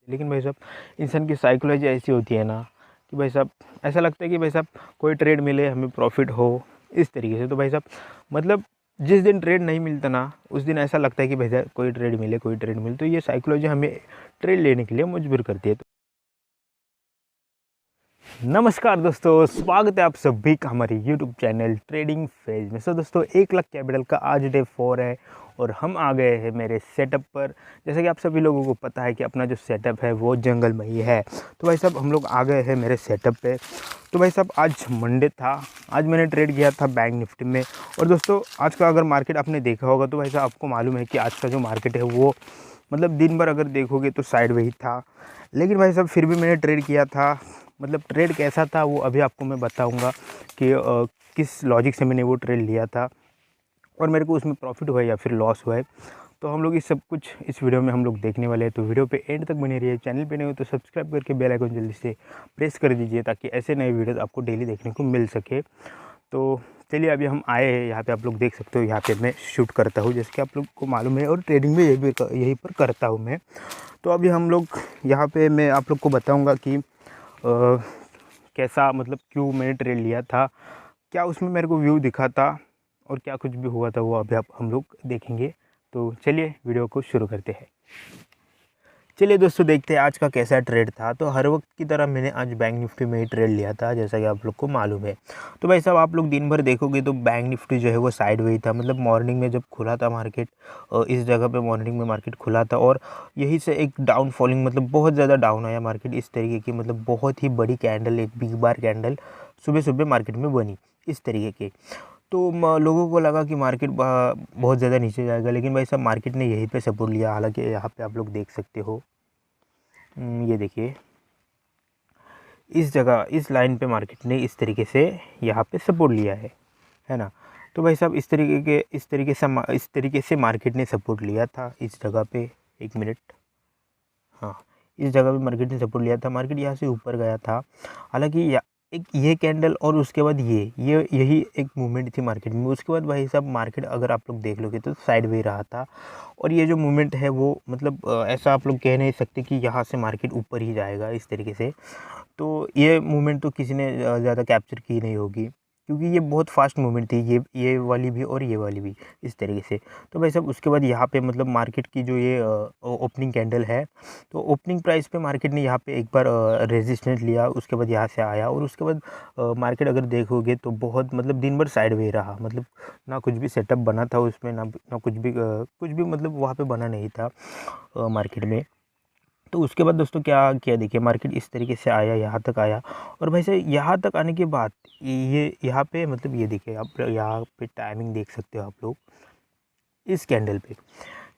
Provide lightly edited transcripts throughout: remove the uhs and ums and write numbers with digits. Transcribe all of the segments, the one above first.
लेकिन भाई साहब इंसान की साइकोलॉजी ऐसी होती है ना कि भाई साहब ऐसा लगता है कि भाई साहब कोई ट्रेड मिले हमें प्रॉफिट हो इस तरीके से। तो भाई साहब मतलब जिस दिन ट्रेड नहीं मिलता ना उस दिन ऐसा लगता है कि भाई साहब कोई ट्रेड मिले। तो ये साइकोलॉजी हमें ट्रेड लेने के लिए मजबूर करती है। नमस्कार दोस्तों, स्वागत है आप सभी का हमारे YouTube चैनल ट्रेडिंग फेज में। दोस्तों 1 लाख कैपिटल का आज डे 4 है और हम आ गए हैं मेरे सेटअप पर। जैसा कि आप सभी लोगों को पता है कि अपना जो सेटअप है वो जंगल में ही है। तो भाई साहब हम लोग आ गए हैं मेरे सेटअप पे। तो भाई साहब आज मंडे था, आज मैंने ट्रेड किया था बैंक निफ्टी में। और दोस्तों आज का अगर मार्केट आपने देखा होगा तो भाई साहब आपको मालूम है कि आज का जो मार्केट है वो मतलब दिन भर अगर देखोगे तो साइडवेज था। लेकिन भाई साहब फिर भी मैंने ट्रेड किया था। मतलब ट्रेड कैसा था वो अभी आपको मैं बताऊंगा कि किस लॉजिक से मैंने वो ट्रेड लिया था और मेरे को उसमें प्रॉफिट हुआ या फिर लॉस हुआ है। तो हम लोग इस सब कुछ इस वीडियो में हम लोग देखने वाले हैं। तो वीडियो पे एंड तक बने रहिए। चैनल पे नहीं हो तो सब्सक्राइब करके बेल आइकन जल्दी से प्रेस कर दीजिए ताकि ऐसे नए वीडियोस आपको डेली देखने को मिल सके। तो चलिए अभी हम आए हैं यहाँ पे, आप लोग देख सकते हो यहाँ पे मैं शूट करता हूँ जैसे कि आप लोग को मालूम है और ट्रेडिंग में यहीं पर करता हूँ मैं। तो अभी हम लोग यहाँ पे मैं आप लोग को बताऊँगा कि कैसा मतलब क्यों मैंने ट्रेड लिया था, क्या उसमें मेरे को व्यू दिखा था और क्या कुछ भी हुआ था वो अभी आप हम लोग देखेंगे। तो चलिए वीडियो को शुरू करते हैं। चलिए दोस्तों देखते हैं आज का कैसा ट्रेड था। तो हर वक्त की तरह मैंने आज बैंक निफ्टी में ही ट्रेड लिया था जैसा कि आप लोग को मालूम है। तो भाई साहब आप लोग दिन भर देखोगे तो बैंक निफ्टी जो है वो साइडवेज था। मतलब मॉर्निंग में जब खुला था मार्केट, इस जगह पे मॉर्निंग में मार्केट खुला था और यहीं से एक डाउन फॉलिंग मतलब बहुत ज़्यादा डाउन आया मार्केट इस तरीके की। मतलब बहुत ही बड़ी कैंडल, एक बिग बार कैंडल सुबह सुबह मार्केट में बनी इस तरीके की। तो लोगों को लगा कि मार्केट बहुत ज़्यादा नीचे जाएगा, लेकिन भाई साहब मार्केट ने यहीं पे सपोर्ट लिया। हालांकि यहाँ पे आप लोग देख सकते हो, ये देखिए इस जगह इस लाइन पे मार्केट ने इस तरीके से यहाँ पे सपोर्ट लिया है ना। तो भाई साहब इस तरीके से मार्केट ने सपोर्ट लिया था इस जगह पे। एक मिनट, हाँ इस जगह पे मार्केट ने सपोर्ट लिया था। मार्केट यहाँ से ऊपर गया था। हालांकि एक ये कैंडल और उसके बाद ये यही एक मूवमेंट थी मार्केट में। उसके बाद भाई साहब मार्केट अगर आप लोग देख लोगे तो साइड वे रहा था। और ये जो मूवमेंट है वो मतलब ऐसा आप लोग कह नहीं सकते कि यहाँ से मार्केट ऊपर ही जाएगा इस तरीके से। तो ये मूवमेंट तो किसी ने ज़्यादा कैप्चर की नहीं होगी क्योंकि ये बहुत फास्ट मूवमेंट थी, ये वाली भी और ये वाली भी इस तरीके से। तो भाई साहब उसके बाद यहाँ पे मतलब मार्केट की जो ये ओपनिंग कैंडल है, तो ओपनिंग प्राइस पे मार्केट ने यहाँ पे एक बार रेजिस्टेंस लिया, उसके बाद यहाँ से आया और उसके बाद मार्केट अगर देखोगे तो बहुत मतलब दिन भर साइडवे रहा। मतलब ना कुछ भी सेटअप बना था उसमें, ना कुछ भी मतलब वहाँ पे बना नहीं था मार्केट में। तो उसके बाद दोस्तों क्या किया, देखिए मार्केट इस तरीके से आया, यहाँ तक आया और भाई साहब यहाँ तक आने के बाद ये यहाँ पे मतलब ये देखिए आप यहाँ पे टाइमिंग देख सकते हो आप लोग इस कैंडल पे।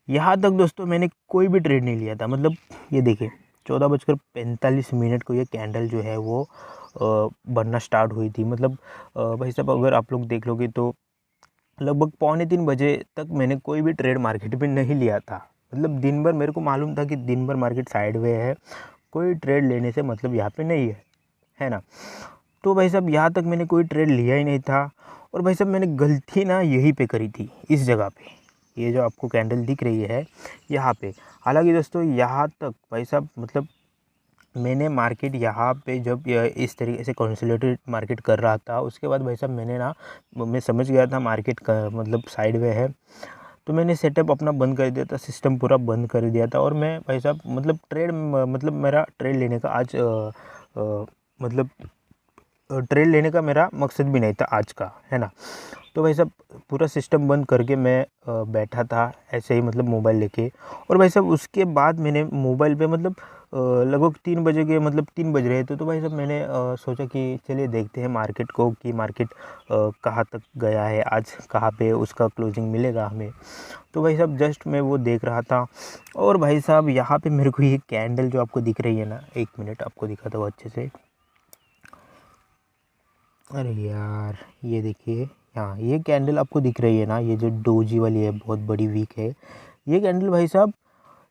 यहाँ तक दोस्तों मैंने कोई भी ट्रेड नहीं लिया था। मतलब ये देखिए 14:45 को ये कैंडल जो है वो बनना स्टार्ट हुई थी। मतलब भाई साहब अगर आप लोग देख लोगे तो लगभग 2:45 तक मैंने कोई भी ट्रेड मार्केट में नहीं लिया था। मतलब दिन भर मेरे को मालूम था कि दिन भर मार्केट साइडवे है, कोई ट्रेड लेने से मतलब यहाँ पे नहीं है ना। तो भाई साहब यहाँ तक मैंने कोई ट्रेड लिया ही नहीं था। और भाई साहब मैंने गलती ना यहीं पे करी थी, इस जगह पे, ये जो आपको कैंडल दिख रही है यहाँ पे। हालांकि दोस्तों यहाँ तक भाई साहब मतलब मैंने मार्केट यहाँ पे जब इस तरीके से कंसोलिडेटेड मार्केट कर रहा था, उसके बाद भाई साहब मैं समझ गया था मार्केट का मतलब साइडवे है। तो मैंने सेटअप अपना बंद कर दिया था, सिस्टम पूरा बंद कर दिया था और मैं भाई साहब मतलब मतलब मेरा ट्रेड लेने का आज मतलब ट्रेड लेने का मेरा मकसद भी नहीं था आज का, है ना। तो भाई साहब पूरा सिस्टम बंद करके मैं बैठा था ऐसे ही मतलब मोबाइल लेके। और भाई साहब उसके बाद मैंने मोबाइल पे मतलब लगभग 3 बजे के मतलब 3 बज रहे थे। तो भाई साहब मैंने सोचा कि चलिए देखते हैं मार्केट को कि मार्केट कहाँ तक गया है, आज कहाँ पे उसका क्लोजिंग मिलेगा हमें। तो भाई साहब जस्ट मैं वो देख रहा था और भाई साहब यहाँ पे मेरे को ये कैंडल जो आपको दिख रही है ना, 1 मिनट आपको दिखाता हूँ अच्छे से। अरे यार ये देखिए, हाँ ये कैंडल आपको दिख रही है ना, ये जो डोजी वाली है बहुत बड़ी वीक है ये कैंडल। भाई साहब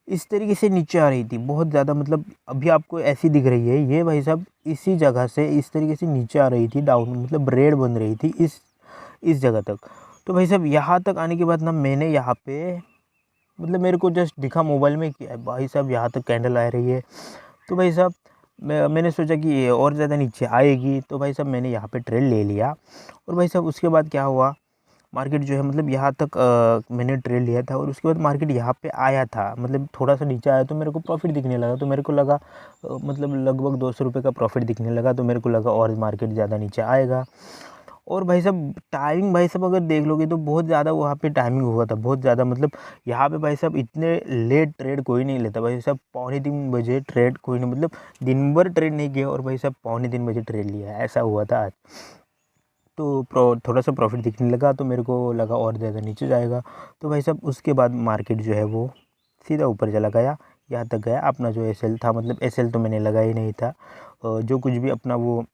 इस तरीके से नीचे आ रही थी बहुत ज़्यादा, मतलब अभी आपको ऐसी दिख रही है ये भाई साहब इसी जगह से इस तरीके से नीचे आ रही थी डाउन, मतलब रेड बन रही थी इस जगह तक। तो भाई साहब यहाँ तक आने के बाद ना मैंने यहाँ पे मतलब मेरे को जस्ट दिखा मोबाइल में कि भाई साहब यहाँ तक कैंडल आ रही है। तो भाई साहब मैंने सोचा कि ये और ज़्यादा नीचे आएगी, तो भाई साहब मैंने यहाँ पे ट्रेड ले लिया। और भाई साहब उसके बाद क्या हुआ, मार्केट जो है मतलब यहाँ तक मैंने ट्रेड लिया था और उसके बाद मार्केट यहाँ पे आया था, मतलब थोड़ा सा नीचे आया तो मेरे को प्रॉफिट दिखने लगा। तो मेरे को लगा मतलब लगभग 200 रुपये का प्रॉफिट दिखने लगा। तो मेरे को लगा और मार्केट ज़्यादा नीचे आएगा। और भाई साहब टाइमिंग भाई साहब अगर देख लोगे तो बहुत ज़्यादा वहाँ पे टाइमिंग हुआ था, बहुत ज़्यादा। मतलब यहाँ पे भाई साहब इतने लेट ट्रेड कोई नहीं लेता भाई साहब। 2:45 ट्रेड कोई नहीं, मतलब दिन भर ट्रेड नहीं किया और भाई साहब 2:45 ट्रेड लिया, ऐसा हुआ था आज। तो थोड़ा सा प्रॉफिट दिखने लगा तो मेरे को लगा और ज़्यादा नीचे जाएगा। तो भाई साहब उसके बाद मार्केट जो है वो सीधा ऊपर चला गया, यहाँ तक गया। अपना जो एसएल था, मतलब एसएल तो मैंने लगा ही नहीं था, जो कुछ भी अपना वो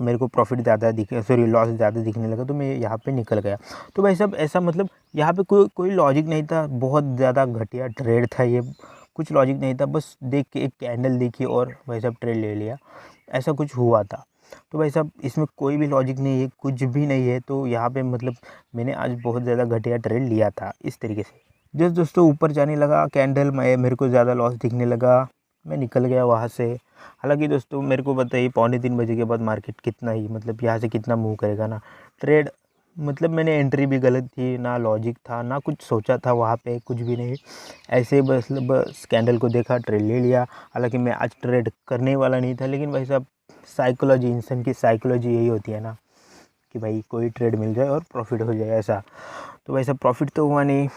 मेरे को प्रॉफिट ज़्यादा दिखे, सॉरी लॉस ज़्यादा दिखने लगा तो मैं यहाँ पे निकल गया। तो भाई साहब ऐसा मतलब यहाँ पे कोई लॉजिक नहीं था, बहुत ज़्यादा घटिया ट्रेड था ये, कुछ लॉजिक नहीं था। बस देख के एक कैंडल देखी और भाई साहब ट्रेड ले लिया, ऐसा कुछ हुआ था। तो भाई साहब इसमें कोई भी लॉजिक नहीं है, कुछ भी नहीं है। तो यहाँ पे मतलब मैंने आज बहुत ज़्यादा घटिया ट्रेड लिया था इस तरीके से। जस्ट दोस्तों ऊपर जाने लगा कैंडल, मेरे को ज़्यादा लॉस दिखने लगा, मैं निकल गया वहाँ से। हालांकि दोस्तों मेरे को बताइए 2:45 के बाद मार्केट कितना ही मतलब यहाँ से कितना मूव करेगा ना ट्रेड। मतलब मैंने एंट्री भी गलत थी, ना लॉजिक था, ना कुछ सोचा था वहाँ पे, कुछ भी नहीं। ऐसे बस कैंडल को देखा, ट्रेड ले लिया। हालांकि मैं आज ट्रेड करने वाला नहीं था, लेकिन भाई साहब साइकोलॉजी, इंसान की साइकोलॉजी यही होती है ना कि भाई कोई ट्रेड मिल जाए और प्रॉफिट हो जाए, ऐसा। तो भाई साहब प्रॉफिट तो हुआ नहीं,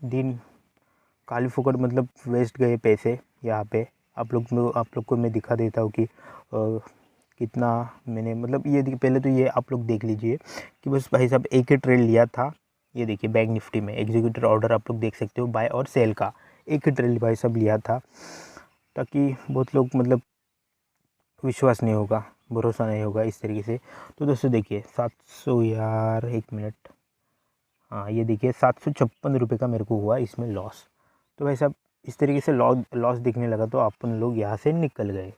दिन खाली फुकट मतलब वेस्ट गए पैसे यहाँ पे। आप लोग को मैं दिखा देता हूँ कि कितना मैंने मतलब ये पहले तो ये आप लोग देख लीजिए कि बस भाई साहब एक ही ट्रेड लिया था। ये देखिए बैंक निफ्टी में एग्जीक्यूटिव ऑर्डर आप लोग देख सकते हो, बाय और सेल का एक ही ट्रेड भाई साहब लिया था, ताकि बहुत लोग मतलब विश्वास नहीं होगा, भरोसा नहीं होगा इस तरीके से। तो दोस्तों देखिए 700 यार, एक मिनट, हाँ ये देखिए 756 रुपये का मेरे को हुआ इसमें लॉस। तो भाई साहब इस तरीके से लॉस दिखने लगा तो अपन लोग यहाँ से निकल गए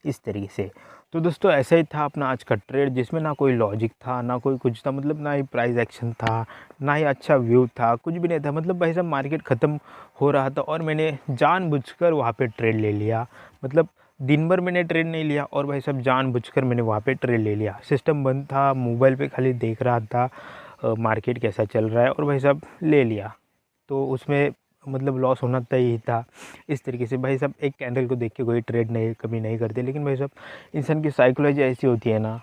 इस तरीके से। तो दोस्तों ऐसा ही था अपना आज का ट्रेड, जिसमें ना कोई लॉजिक था, ना कोई कुछ था, मतलब ना ही प्राइस एक्शन था, ना ही अच्छा व्यू था, कुछ भी नहीं था। मतलब भाई साहब मार्केट ख़त्म हो रहा था और मैंने जानबूझकर वहाँ पे ट्रेड ले लिया। मतलब दिन भर मैंने ट्रेड नहीं लिया और भाई साहब जानबूझकर मैंने वहाँ पे ट्रेड ले लिया। सिस्टम बंद था, मोबाइल पे खाली देख रहा था मार्केट कैसा चल रहा है और भाई साहब ले लिया। तो उसमें मतलब लॉस होना तय ही था। इस तरीके से भाई साहब एक कैंडल को देख के कोई ट्रेड नहीं कभी नहीं करते, लेकिन भाई साहब इंसान की साइकोलॉजी ऐसी होती है ना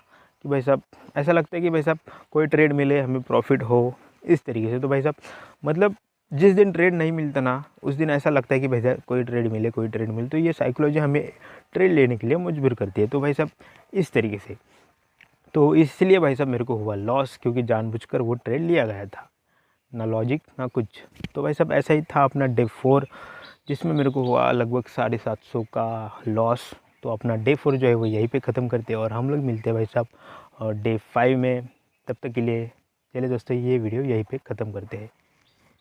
कि भाई साहब ऐसा लगता है कि भाई साहब कोई ट्रेड मिले, हमें प्रॉफिट हो, इस तरीके से। तो भाई साहब मतलब जिस दिन ट्रेड नहीं मिलता ना उस दिन ऐसा लगता है कि भाई साहब कोई ट्रेड मिले, कोई ट्रेड मिले। तो ये साइकोलॉजी हमें ट्रेड लेने के लिए मजबूर करती है। तो भाई साहब इस तरीके से, तो इसलिए भाई साहब मेरे को हुआ लॉस, क्योंकि जानबूझकर वो ट्रेड लिया गया था, ना लॉजिक ना कुछ। तो भाई साहब ऐसा ही था अपना डे 4, जिसमें मेरे को हुआ लगभग 750 का लॉस। तो अपना डे 4 जो है वो यहीं पे ख़त्म करते हैं और हम लोग मिलते हैं भाई साहब डे 5 में। तब तक के लिए चलिए दोस्तों ये वीडियो यहीं पे ख़त्म करते हैं।